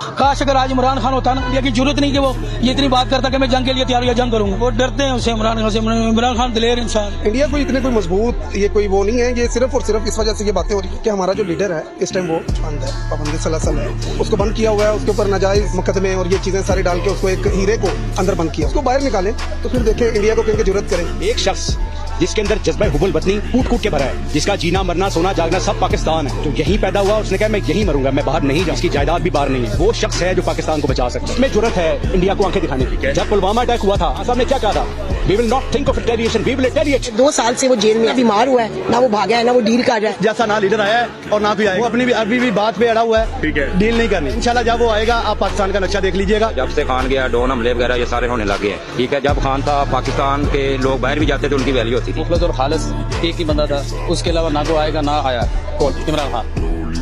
काश अगर आज इमरान खान होता ना, इंडिया की जरूरत नहीं कि वो ये इतनी बात करता कि मैं जंग के लिए तैयार हूं या जंग करूंगा। वो डरते हैं उससे, इमरान खान से। इमरान खान दिलेर इंसान। इंडिया कोई इतने कोई मजबूत ये कोई वो नहीं है, ये सिर्फ और सिर्फ इस वजह से ये बातें हो रही है कि हमारा जो लीडर है इस टाइम वो बंद है, पाबंदी सलासल है, उसको बंद किया हुआ है, उसके ऊपर नाजायज मुकदमे और ये चीजें सारी डाल के उसको एक हीरे को अंदर बंद किया, उसको बाहर निकालें तो फिर देखें इंडिया को किनकी जरूरत करें। एक शख्स जिसके अंदर जज्बा हुबुल वतनी कूट कूट के भरा है, जिसका जीना मरना सोना जागना सब पाकिस्तान है, जो यहीं पैदा हुआ, उसने कहा मैं यहीं मरूंगा, मैं बाहर नहीं जाऊँ, इसकी जायदाद भी बाहर नहीं है, वो शख्स है जो पाकिस्तान को बचा सकता है। इसमें जरूरत है इंडिया को आंखें दिखाने की। जब पुलवामा अटैक हुआ था, साहब ने क्या कहा था? We will not think of retaliation, we will retaliate। 2 साल से वो जेल में बीमार हुआ है, ना वो भागा है ना वो डील कर रहा है। जैसा ना लीडर आया है और ना कोई आएगा, वो अपनी भी अभी भी बात पे अड़ा हुआ है, ठीक है, डील नहीं करनी। इंशाल्लाह जब वो आएगा आप पाकिस्तान का नक्शा देख लीजिएगा। जब से खान गया, ड्रोन हमले वगैरह ये सारे होने लगे हैं, ठीक है। जब खान था, पाकिस्तान के लोग बाहर भी जाते थे, उनकी वैल्यू होती थी। मुखलस और खालिस एक ही बंदा था, उसके अलावा ना तो आएगा ना आया। कौन? इमरान खान।